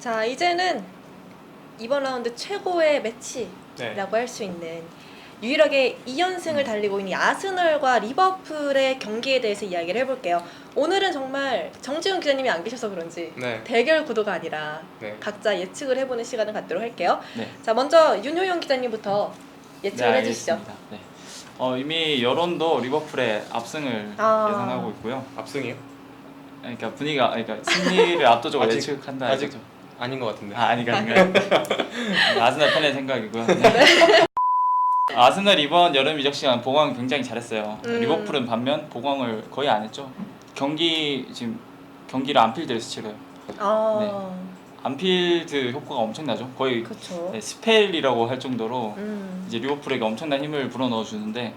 자, 이제는 이번 라운드 최고의 매치라고 네. 할 수 있는 유일하게 2연승을 달리고 있는 아스널과 리버풀의 경기에 대해서 이야기를 해볼게요. 오늘은 정말 정지훈 기자님이 안 계셔서 그런지 네. 대결 구도가 아니라 네. 각자 예측을 해보는 시간을 갖도록 할게요. 네. 자, 먼저 윤효영 기자님부터 예측을 해주시죠. 알겠습니다. 네. 이미 여론도 리버풀의 압승을 아. 예상하고 있고요. 압승이요? 그러니까 분위기가 승리를 압도적으로 아직- 예측한다. 아직 이거죠. 아닌 것 같은데. 아닌가요? 아스날 팬의 생각이고요. 아스날 이번 여름 이적 시간 보강 굉장히 잘했어요. 리버풀은 반면 보강을 거의 안 했죠. 경기를 안필드에서 치러요. 아, 안필드 효과가 엄청나죠. 거의 그렇죠. 네, 스펠이라고 할 정도로 이제 리버풀에게 엄청난 힘을 불어넣어 주는데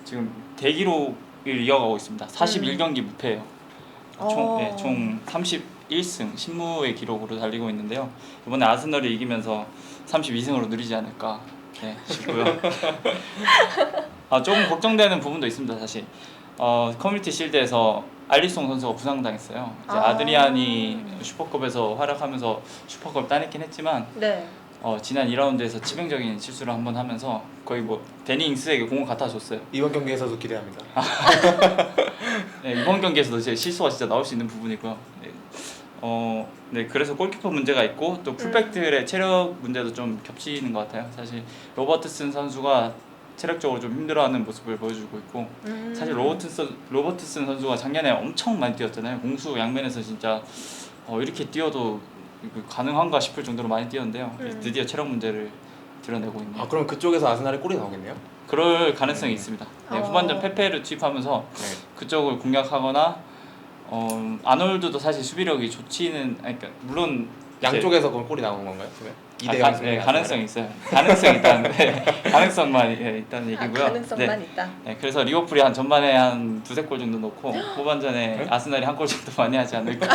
지금 대기록을 이어가고 있습니다. 41경기 무패예요. 총 31승 10무의 기록으로 달리고 있는데요. 이번에 아스널이 이기면서 32승으로 누리지 않을까 싶고요. 조금 걱정되는 부분도 있습니다. 사실 커뮤니티 실드에서 알리송 선수가 부상당했어요. 이제 아드리안이 슈퍼컵에서 활약하면서 슈퍼컵 따냈긴 했지만 네. 지난 2라운드에서 치명적인 실수를 한번 하면서 거의 데니 잉스에게 공을 갖다 줬어요. 이번 경기에서도 기대합니다. 네, 이번 경기에서도 제 실수가 진짜 나올 수 있는 부분이고요. 네, 그래서 골키퍼 문제가 있고 또 풀백들의 체력 문제도 좀 겹치는 것 같아요. 사실 로버트슨 선수가 체력적으로 좀 힘들어하는 모습을 보여주고 있고 사실 로버트슨 선수가 작년에 엄청 많이 뛰었잖아요. 공수 양면에서 진짜 이렇게 뛰어도 가능한가 싶을 정도로 많이 뛰었는데요. 드디어 체력 문제를 드러내고 있네요. 아, 그럼 그쪽에서 아스날의 골이 나오겠네요? 그럴 가능성이 있습니다. 네, 후반전 페페를 투입하면서 네. 그쪽을 공략하거나 아놀드도 사실 수비력이 좋지는 그러니까 물론 양쪽에서 그럼 골이 나오는 건가요? 그러면? 2대0 네, 가능성이 있어요. 가능성이 있다는데 가능성만 있다는 얘기고요. 가능성만 있다. 네, 그래서 리버풀이 한 전반에 한 두세 골 정도 넣고 후반전에 네? 아스날이 한 골 정도 많이 하지 않을까.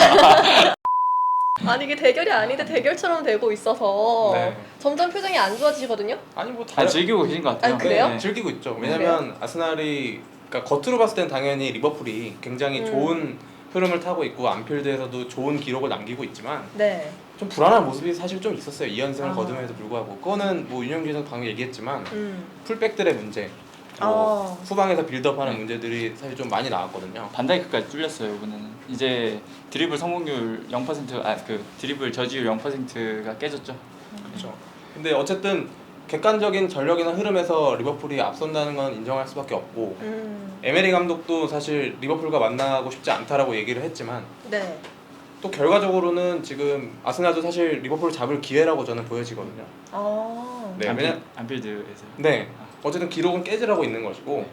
아니 이게 대결이 아닌데 대결처럼 되고 있어서 네. 점점 표정이 안 좋아지거든요. 아니 뭐 즐기고 계신 것 같아요. 아, 그래요? 네. 즐기고 있죠. 왜냐면 아스날이 그러니까 겉으로 봤을 땐 당연히 리버풀이 굉장히 좋은 흐름을 타고 있고 안필드에서도 좋은 기록을 남기고 있지만 네. 좀 불안한 모습이 사실 좀 있었어요. 2연승을 아. 거둠에도 불구하고. 그거는 뭐 윤영 기자 방금 얘기했지만 풀백들의 문제, 후방에서 빌드업하는 문제들이 사실 좀 많이 나왔거든요. 반다이크까지 뚫렸어요 이번에는. 이제 드리블 성공률 0% 드리블 저지율 0%가 깨졌죠. 그렇죠. 근데 어쨌든 객관적인 전력이나 흐름에서 리버풀이 앞선다는 건 인정할 수밖에 없고 에메리 감독도 사실 리버풀과 만나고 싶지 않다라고 얘기를 했지만 네. 또 결과적으로는 지금 아스날도 사실 리버풀을 잡을 기회라고 저는 보여지거든요. 네, 안필드에서. 네, 어쨌든 기록은 깨지라고 있는 것이고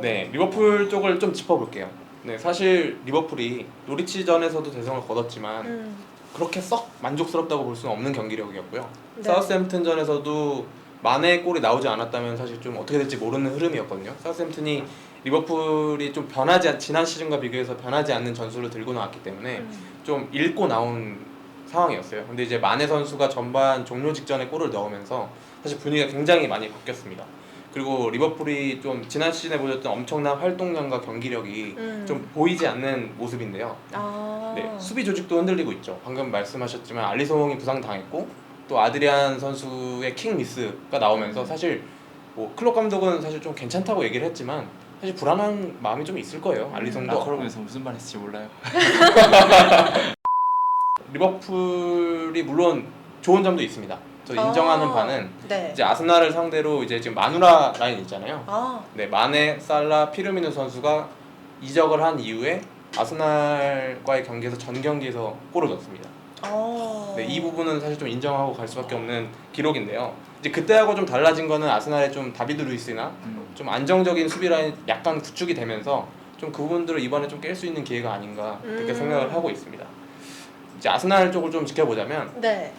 네. 네, 리버풀 쪽을 좀 짚어볼게요. 네, 사실 리버풀이 노리치전에서도 대성을 거뒀지만 그렇게 썩 만족스럽다고 볼 수는 없는 경기력이었고요. 네. 사우스햄튼전에서도 만에 골이 나오지 않았다면 사실 좀 어떻게 될지 모르는 흐름이었거든요. 사우스햄튼이 리버풀이 좀 지난 시즌과 비교해서 변하지 않는 전술을 들고 나왔기 때문에 좀 읽고 나온 상황이었어요. 근데 이제 마네 선수가 전반 종료 직전에 골을 넣으면서 사실 분위기가 굉장히 많이 바뀌었습니다. 그리고 리버풀이 좀 지난 시즌에 보여줬던 엄청난 활동량과 경기력이 좀 보이지 않는 모습인데요. 네, 수비 조직도 흔들리고 있죠. 방금 말씀하셨지만 알리송이 부상당했고 또 아드리안 선수의 킥 미스가 나오면서 사실 뭐 클롭 감독은 사실 좀 괜찮다고 얘기를 했지만 사실 불안한 마음이 좀 있을 거예요. 알리송도 그러면서 무슨 말 했을지 몰라요. 리버풀이 물론 좋은 점도 있습니다. 저 인정하는 바는 네. 이제 아스날을 상대로 이제 지금 마누라 라인 있잖아요. 네, 마네, 살라, 피르미누 선수가 이적을 한 이후에 아스날과의 경기에서 전 경기에서 골을 넣었습니다. 네, 이 부분은 사실 좀 인정하고 갈 수밖에 없는 기록인데요. 이제 그때하고 좀 달라진 거는 아스날의 좀 다비드 루이스나 좀 안정적인 수비 라인 약간 구축이 되면서 좀 그 부분들을 이번에 좀 깰 수 있는 기회가 아닌가 그렇게 생각을 하고 있습니다. 이제 아스날 쪽을 좀 지켜보자면 네.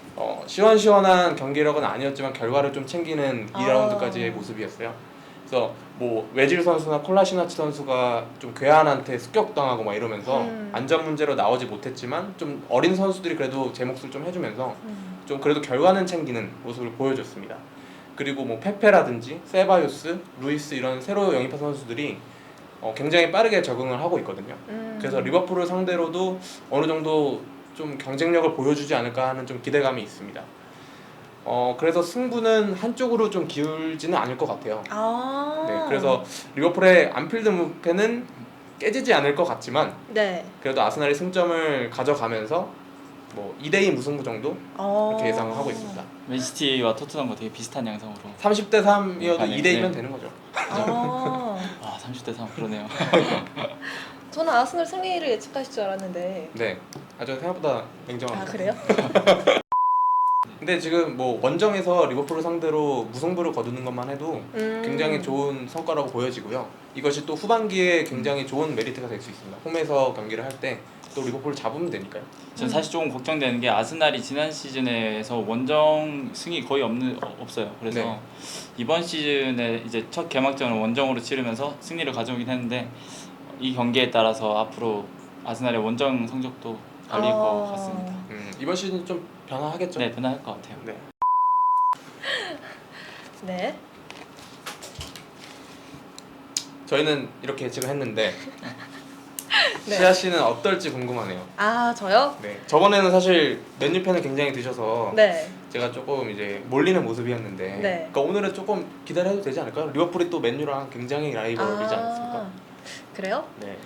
시원시원한 경기력은 아니었지만 결과를 좀 챙기는 2라운드까지의 모습이었어요. 그래서 뭐 외질 선수나 콜라시나치 선수가 좀 괴한한테 습격당하고 막 이러면서 안전 문제로 나오지 못했지만 좀 어린 선수들이 그래도 제 몫을 좀 해주면서 좀 그래도 결과는 챙기는 모습을 보여줬습니다. 그리고 뭐 페페라든지 세바요스, 루이스 이런 새로 영입한 선수들이 굉장히 빠르게 적응을 하고 있거든요. 그래서 리버풀을 상대로도 어느 정도 좀 경쟁력을 보여주지 않을까 하는 좀 기대감이 있습니다. 그래서 승부는 한쪽으로 좀 기울지는 않을 것 같아요. 아. 네, 그래서 리버풀의 안필드 무패는 깨지지 않을 것 같지만 네. 그래도 아스날이 승점을 가져가면서 뭐 2대2 무승부 정도 이렇게 예상을 하고 있습니다. 맨시티와 토트넘과 되게 비슷한 양상으로. 30대 3이어도 가네. 2대2면 네. 되는 거죠. 아. 아 30대 3 그러네요. 저는 아스널 승리를 예측하실 줄 알았는데. 네, 아주 생각보다 아 냉정합니다. 그래요? 근데 지금 뭐 원정에서 리버풀을 상대로 무승부를 거두는 것만 해도 굉장히 좋은 성과라고 보여지고요. 이것이 또 후반기에 굉장히 좋은 메리트가 될 수 있습니다. 홈에서 경기를 할 때 또 리버풀을 잡으면 되니까요. 전 사실 조금 걱정되는 게 아스날이 지난 시즌에서 원정 승이 거의 없어요. 그래서 네. 이번 시즌에 이제 첫 개막전을 원정으로 치르면서 승리를 가져오긴 했는데 이 경기에 따라서 앞으로 아스날의 원정 성적도 달릴 것 같습니다. 이번 시즌 좀 변화하겠죠? 네, 변화할 것 같아요. 네. 네. 저희는 이렇게 예측을 했는데 네. 시아 씨는 어떨지 궁금하네요. 아 저요? 네. 저번에는 사실 맨유 팬을 굉장히 드셔서 네. 제가 조금 이제 몰리는 모습이었는데 네. 그러니까 오늘은 조금 기다려도 되지 않을까요? 리버풀이 또 맨유랑 굉장히 라이벌이지 않습니까? 그래요? 네.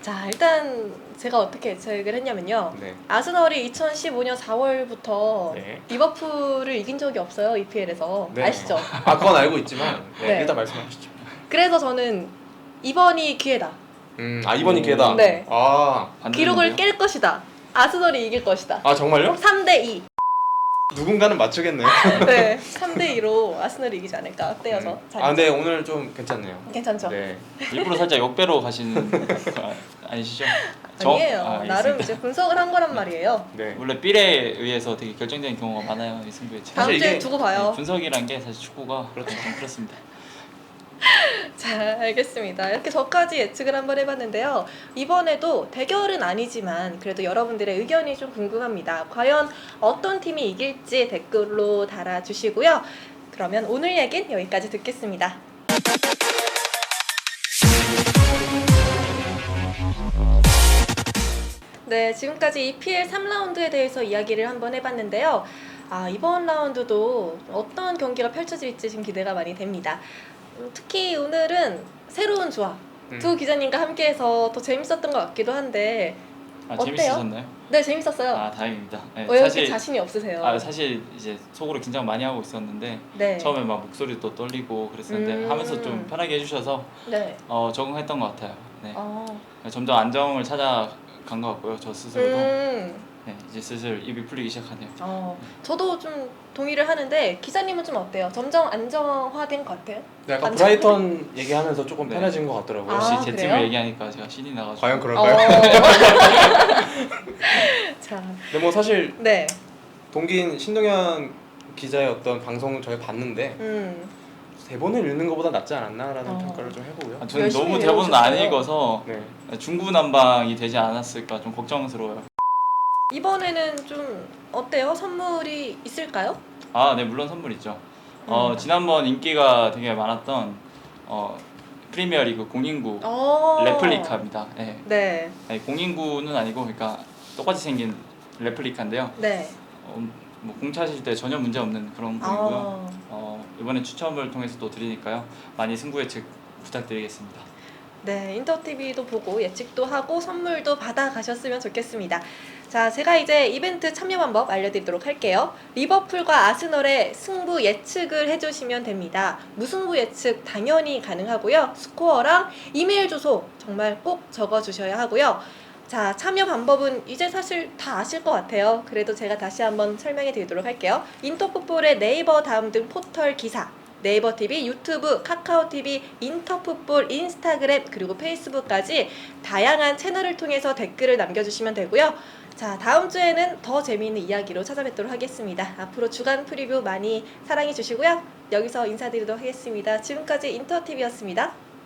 자 일단 제가 어떻게 예측을 했냐면요. 네. 아스널이 2015년 4월부터 네. 리버풀을 이긴 적이 없어요 EPL에서. 네. 아시죠? 아 그건 알고 있지만 네, 네. 일단 말씀하시죠. 그래서 저는 이번이 기회다. 아 이번이 오. 기회다. 네. 기록을 반대였는데요? 깰 것이다. 아스널이 이길 것이다. 아 정말요? 3대2. 누군가는 맞추겠네요. 네. 3대2로 아스널이 이기지 않을까 떼어서. 아 근데 오늘 좀 괜찮네요. 괜찮죠? 네. 일부러 살짝 역배로 가시는 거 아니시죠? 아니에요. 알겠습니다. 나름 이제 분석을 한 거란 말이에요. 네. 원래 삘에 의해서 되게 결정적인 경우가 많아요. 이 승부에. 다음 사실 주에 이게- 두고 봐요. 분석이란 게 사실 축구가 그렇죠. 그렇습니다. 자, 알겠습니다. 이렇게 저까지 예측을 한번 해봤는데요. 이번에도 대결은 아니지만 그래도 여러분들의 의견이 좀 궁금합니다. 과연 어떤 팀이 이길지 댓글로 달아주시고요. 그러면 오늘 얘기는 여기까지 듣겠습니다. 네, 지금까지 EPL 3라운드에 대해서 이야기를 한번 해봤는데요. 이번 라운드도 어떤 경기가 펼쳐질지 지금 기대가 많이 됩니다. 특히 오늘은 새로운 조합 두 기자님과 함께해서 더 재밌었던 것 같기도 한데 아, 어때요? 재밌으셨나요? 네 재밌었어요. 아 다행입니다. 네, 왜 이렇게 자신이 없으세요? 사실 이제 속으로 긴장 많이 하고 있었는데 네. 처음에 막 목소리도 떨리고 그랬었는데 하면서 좀 편하게 해주셔서 네. 적응했던 것 같아요. 네. 어. 점점 안정을 찾아간 것 같고요. 저 스스로도 음. 네, 이제 슬슬 입이 풀리기 시작하네요. 저도 좀 동의를 하는데 기자님은 좀 어때요? 점점 안정화된 것 같아요? 네, 약간 안 브라이턴 얘기하면서 조금 네. 편해진 것 같더라고요. 역시 아, 제 그래요? 팀을 얘기하니까 제가 신이 나가지고 과연 어. 그럴까요? 자, 근데 뭐 사실 네. 동기인 신동현 기자의 어떤 방송을 저희 봤는데 대본을 읽는 것보다 낫지 않았나라는 평가를 좀 해보고요. 저는 열심히 너무 대본을 안 외우셨어요. 읽어서 네. 중구난방이 되지 않았을까 좀 걱정스러워요. 이번에는 좀 어때요? 선물이 있을까요? 네 물론 선물 있죠. 음. 지난번 인기가 되게 많았던 프리미어리그 공인구 레플리카입니다. 네. 네. 아니, 공인구는 아니고 그러니까 똑같이 생긴 레플리카인데요. 네. 뭐 공차실 때 전혀 문제 없는 그런 공이고요. 이번에 추첨을 통해서 또 드리니까요. 많이 승부 예측 부탁드리겠습니다. 네, 인터TV도 보고 예측도 하고 선물도 받아가셨으면 좋겠습니다. 자, 제가 이제 이벤트 참여 방법 알려드리도록 할게요. 리버풀과 아스널의 승부 예측을 해주시면 됩니다. 무승부 예측 당연히 가능하고요. 스코어랑 이메일 주소 정말 꼭 적어주셔야 하고요. 자, 참여 방법은 이제 사실 다 아실 것 같아요. 그래도 제가 다시 한번 설명해 드리도록 할게요. 인터풋볼의 네이버 다음 등 포털 기사, 네이버 TV, 유튜브, 카카오 TV, 인터풋볼, 인스타그램 그리고 페이스북까지 다양한 채널을 통해서 댓글을 남겨주시면 되고요. 자, 다음 주에는 더 재미있는 이야기로 찾아뵙도록 하겠습니다. 앞으로 주간 프리뷰 많이 사랑해 주시고요. 여기서 인사드리도록 하겠습니다. 지금까지 인터TV였습니다.